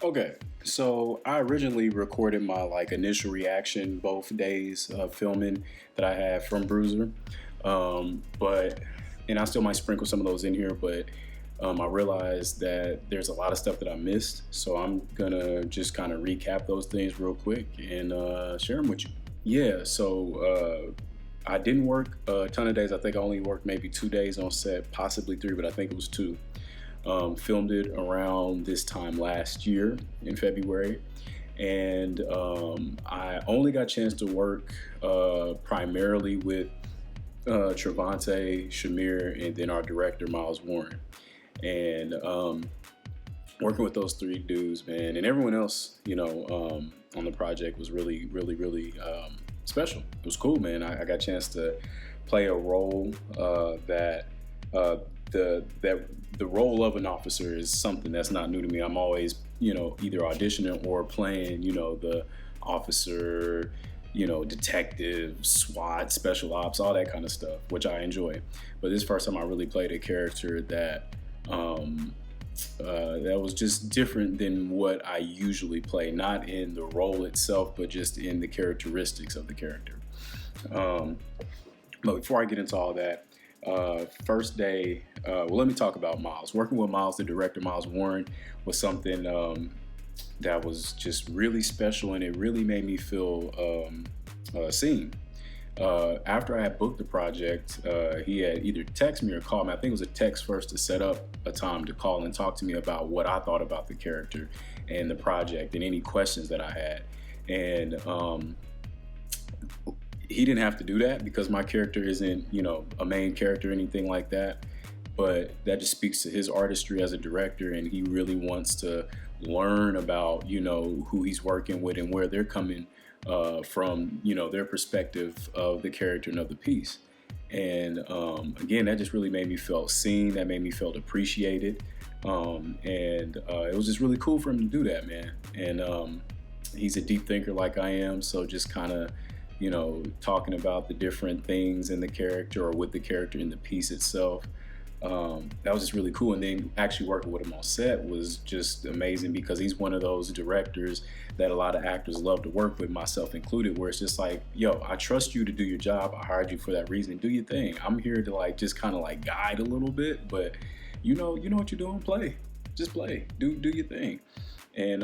Okay, so I originally recorded my initial reaction both days of filming that I had from Bruiser, but and I still might sprinkle some of those in here, but I realized that there's a lot of stuff that I missed, so I'm gonna just kind of recap those things real quick and share them with you. Yeah, so I didn't work a ton of days. I think I only worked maybe 2 days on set, possibly three, but I think it was two. Filmed it around this time last year in February, and I only got a chance to work primarily with Trevante, Shamir, and then our director Miles Warren. And working with those three dudes, man, and everyone else, on the project was really, really, really special. It was cool, man. I got a chance to play a role that the role of an officer is something that's not new to me. I'm always, either auditioning or playing, the officer, detective, SWAT, special ops, all that kind of stuff, which I enjoy. But this first time I really played a character that that was just different than what I usually play, not in the role itself, but just in the characteristics of the character. But before I get into all that, first day, let me talk about Miles. Working with Miles, the director, Miles Warren, was something that was just really special, and it really made me feel seen. After I had booked the project, he had either text me or call me. I think it was a text first to set up a time to call and talk to me about what I thought about the character and the project and any questions that I had. And he didn't have to do that because my character isn't, a main character or anything like that. But that just speaks to his artistry as a director, and he really wants to learn about, who he's working with and where they're coming from, their perspective of the character and of the piece. And again, that just really made me feel seen. That made me feel appreciated. And it was just really cool for him to do that, man. And he's a deep thinker like I am, so just kind of talking about the different things in the character or with the character in the piece itself. That was just really cool. And then actually working with him on set was just amazing because he's one of those directors that a lot of actors love to work with, myself included, where it's just like, yo, I trust you to do your job. I hired you for that reason. Do your thing. I'm here to just kind of guide a little bit, but you know what you're doing. Play. Just play. Do your thing. And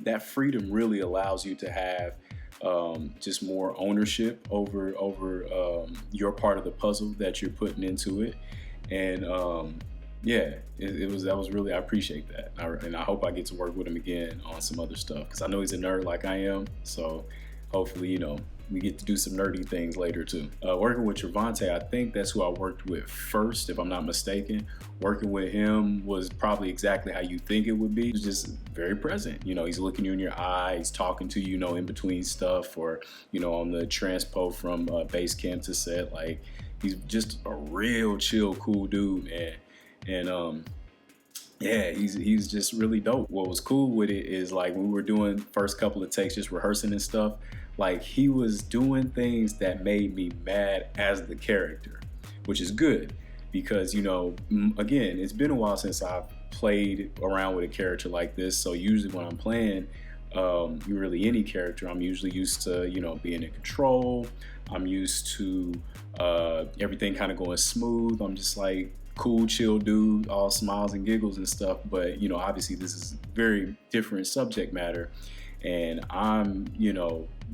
that freedom really allows you to have just more ownership over your part of the puzzle that you're putting into it. And that was really, I appreciate that. And I hope I get to work with him again on some other stuff because I know he's a nerd like I am. So hopefully, we get to do some nerdy things later too. Working with Trevante, I think that's who I worked with first, if I'm not mistaken. Working with him was probably exactly how you think it would be. He's just very present. He's looking you in your eye, he's talking to you, in between stuff, or, on the transpo from base camp to set. He's just a real chill, cool dude, man. And he's just really dope. What was cool with it is when we were doing first couple of takes, just rehearsing and stuff, he was doing things that made me mad as the character, which is good because, again, it's been a while since I've played around with a character like this. So usually when I'm playing really any character, I'm usually used to, being in control. I'm used to everything kind of going smooth. I'm just cool, chill dude, all smiles and giggles and stuff. But, obviously this is very different subject matter. And I'm,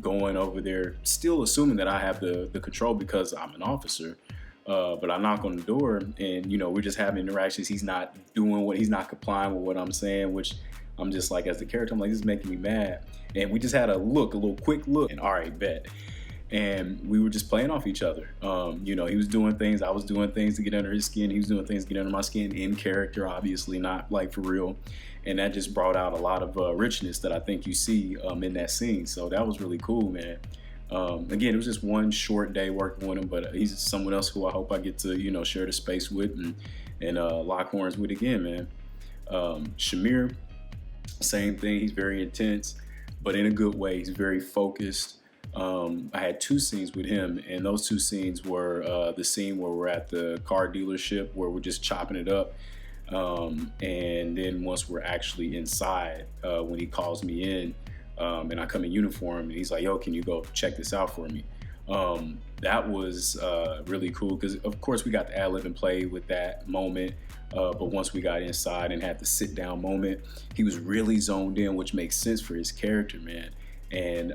going over there still assuming that I have the control because I'm an officer. But I knock on the door and, we're just having interactions. He's not complying with what I'm saying, which I'm just as the character, I'm this is making me mad. And we just had a little quick look, and all right, bet. And we were just playing off each other. He was doing things, I was doing things to get under his skin. He was doing things to get under my skin in character, obviously, not for real. And that just brought out a lot of richness that I think you see in that scene. So that was really cool, man. Again, it was just one short day working with him, but he's someone else who I hope I get to, share the space with and lock horns with again, man. Shamir, same thing. He's very intense, but in a good way. He's very focused. I had two scenes with him, and those two scenes were the scene where we're at the car dealership where we're just chopping it up. And then once we're actually inside, when he calls me in, and I come in uniform, and he's like, "Yo, can you go check this out for me?" That was really cool because, of course, we got the ad lib and play with that moment. But once we got inside and had the sit down moment, he was really zoned in, which makes sense for his character, man. And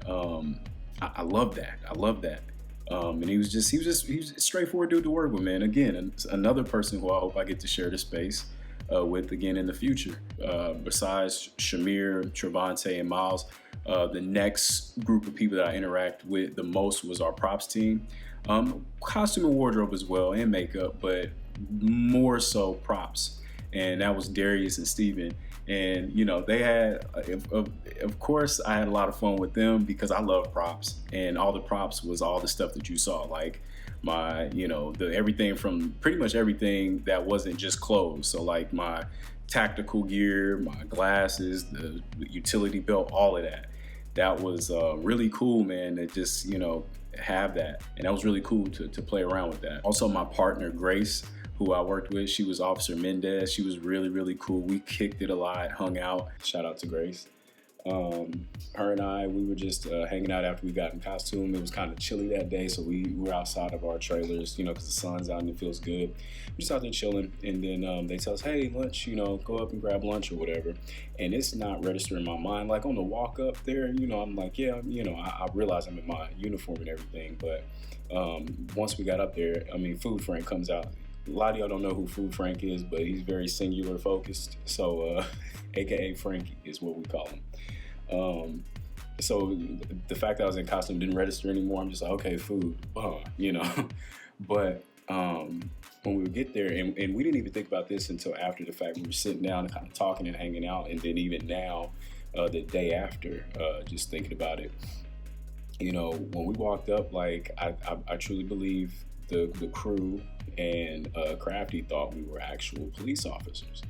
I love that. I love that. And he was a straightforward dude to work with, man. Again, another person who I hope I get to share the space with again in the future. Besides Shamir, Trevante, and Miles, the next group of people that I interact with the most was our props team. Costume and wardrobe as well, and makeup, but more so props. And that was Darius and Steven. And, you know, they had, of course, I had a lot of fun with them because I love props. And all the props was all the stuff that you saw, like my, you know, the everything from pretty much everything that wasn't just clothes. So like my tactical gear, my glasses, the utility belt, all of that. That was really cool, man, to just, you know, have that. And that was really cool to play around with that. Also, my partner, Grace, who I worked with, she was Officer Mendez. She was really, really cool. We kicked it a lot, hung out. Shout out to Grace. Her and I, we were just hanging out after we got in costume. It was kind of chilly that day, so we were outside of our trailers, you know, because the sun's out and it feels good. We're just out there chilling, and then they tell us, hey, lunch, you know, go up and grab lunch or whatever. And it's not registering in my mind. Like on the walk up there, you know, I'm like, yeah, you know, I realize I'm in my uniform and everything, but once we got up there, I mean, Food Frank comes out. A lot of y'all don't know who Food Frank is, but he's very singular focused. So, AKA Frankie is what we call him. So the fact that I was in costume didn't register anymore. I'm just like, okay, food, you know. But when we would get there, and we didn't even think about this until after the fact. We were sitting down and kind of talking and hanging out, and then even now, the day after, just thinking about it, you know, when we walked up, like I truly believe the crew and Crafty thought we were actual police officers.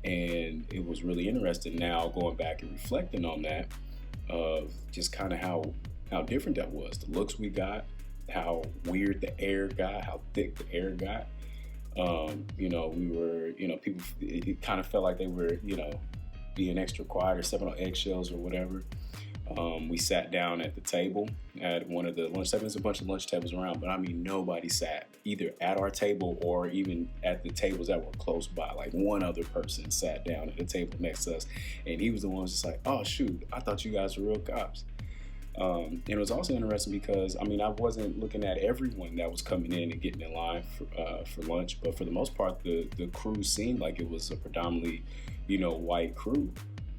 And it was really interesting now going back and reflecting on that, of just kind of how different that was. The looks we got, how weird the air got, how thick the air got. You know, we were, you know, people, it kind of felt like they were, you know, being extra quiet or stepping on eggshells or whatever. We sat down at the table at one of the lunch tables. There's a bunch of lunch tables around, but I mean, nobody sat either at our table or even at the tables that were close by. Like one other person sat down at the table next to us, and he was the one who's just like, oh shoot, I thought you guys were real cops. And it was also interesting because, I mean, I wasn't looking at everyone that was coming in and getting in line for lunch, but for the most part, the crew seemed like it was a predominantly, you know, white crew.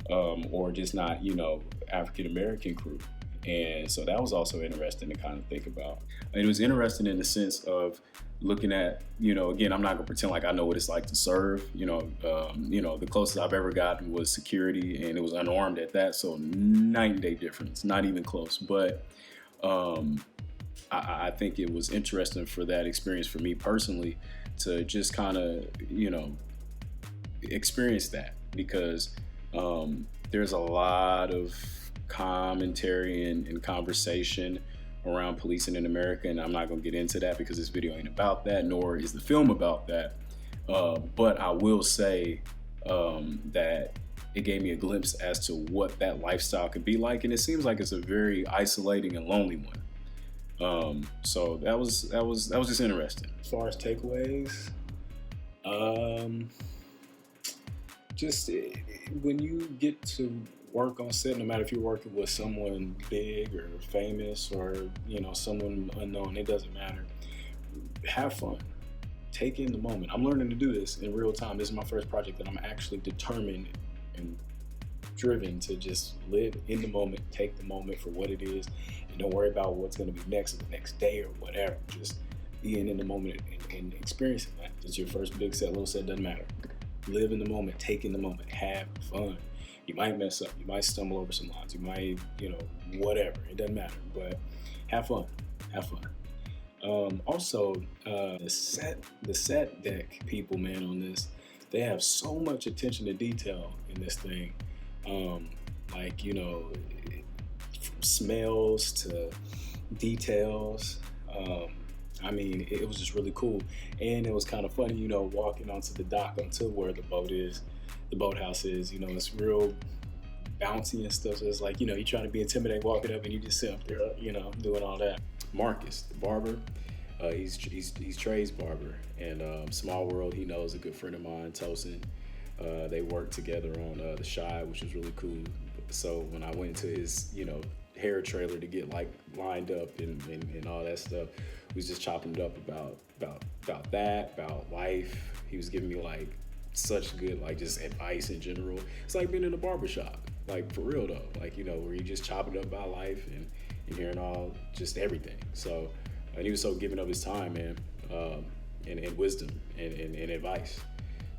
Or just not, you know, African-American crew. And so that was also interesting to kind of think about. And it was interesting in the sense of looking at, you know, again, I'm not gonna pretend like I know what it's like to serve. You know, the closest I've ever gotten was security, and it was unarmed at that. So night and day difference, not even close. But I think it was interesting for that experience for me personally to just kind of, you know, experience that, because there's a lot of commentary and conversation around policing in America, and I'm not going to get into that because this video ain't about that, nor is the film about that. But I will say that it gave me a glimpse as to what that lifestyle could be like, and it seems like it's a very isolating and lonely one. So that was just interesting. As far as takeaways, just when you get to work on set, no matter if you're working with someone big or famous or, you know, someone unknown, it doesn't matter. Have fun. Take in the moment. I'm learning to do this in real time. This is my first project that I'm actually determined and driven to just live in the moment, take the moment for what it is, and don't worry about what's going to be next or the next day or whatever. Just being in the moment and experiencing that. It's your first big set, little set, doesn't matter. Live in the moment, take in the moment, have fun. You might mess up, you might stumble over some lines, you might, you know, whatever, it doesn't matter, but have fun. Also, the set deck people, man, on this, they have so much attention to detail in this thing. Like, you know, from smells to details. I mean, it was just really cool. And it was kind of funny, you know, walking onto the dock onto where the boathouse is, you know, it's real bouncy and stuff. So it's like, you know, you trying to be intimidating walking up and you just sit up there, you know, doing all that. Marcus, the barber, he's Trey's barber. And small world, he knows a good friend of mine, Tosin. They worked together on The Shy, which was really cool. So when I went to his, you know, hair trailer to get like lined up and all that stuff, we was just chopping it up about that, about life. He was giving me like such good like just advice in general. It's like being in a barbershop, like for real though, like, you know, where you just chop it up about life and hearing all just everything. So and he was so giving of his time, man, and wisdom and advice.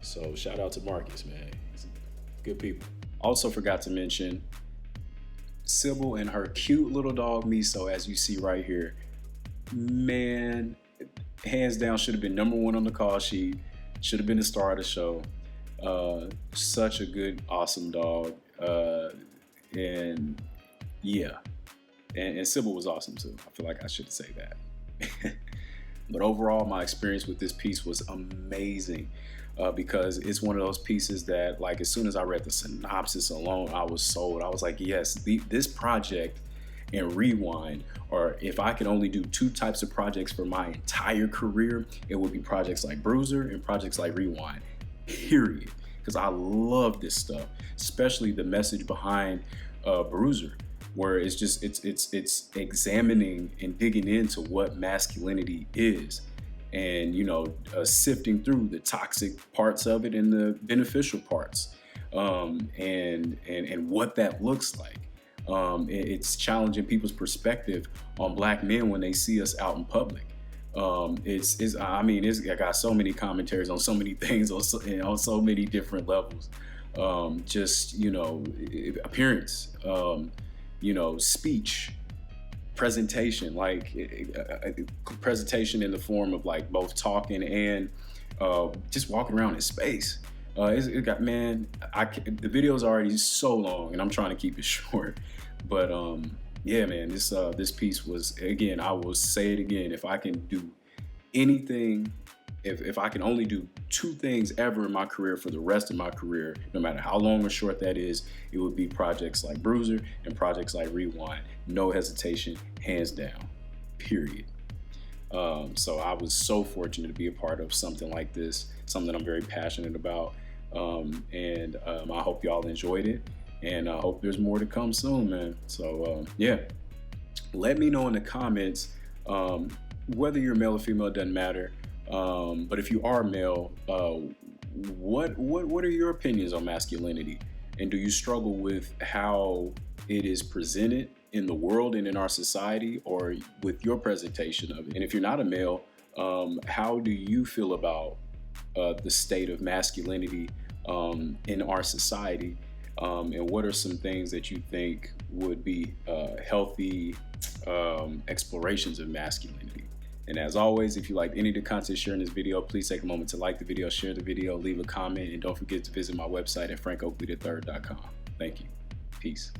So shout out to Marcus, man. Good people. Also forgot to mention Sybil and her cute little dog Miso, as you see right here. Man, hands down should have been #1 on the call sheet. Should have been the star of the show. Such a good, awesome dog. And yeah, and Sybil was awesome too. I feel like I should say that. But overall, my experience with this piece was amazing. Because it's one of those pieces that, like, as soon as I read the synopsis alone, I was sold. I was like, yes, this project and Rewind, or if I could only do 2 types of projects for my entire career, it would be projects like Bruiser and projects like Rewind, period. Because I love this stuff, especially the message behind Bruiser, where it's just, it's examining and digging into what masculinity is. And, you know, sifting through the toxic parts of it and the beneficial parts, and what that looks like. It's challenging people's perspective on Black men when they see us out in public. It's got so many commentaries on so many things on so many different levels. Just, you know, appearance, you know, speech, presentation, like presentation in the form of like both talking and just walking around in space. It got, man, the video's already so long and I'm trying to keep it short, but yeah, man, this piece was, again, I will say it again, if I can do anything, if I can only do 2 things ever in my career for the rest of my career, no matter how long or short that is, it would be projects like Bruiser and projects like Rewind. No hesitation, hands down, period. So I was so fortunate to be a part of something like this, something I'm very passionate about. And I hope y'all enjoyed it, and I hope there's more to come soon, man. So yeah, let me know in the comments, whether you're male or female, doesn't matter. But if you are male, what are your opinions on masculinity? And do you struggle with how it is presented in the world and in our society, or with your presentation of it? And if you're not a male, how do you feel about the state of masculinity in our society? And what are some things that you think would be healthy explorations of masculinity? And as always, if you liked any of the content shared in this video, please take a moment to like the video, share the video, leave a comment, and don't forget to visit my website at frankoakley3rd.com. Thank you. Peace.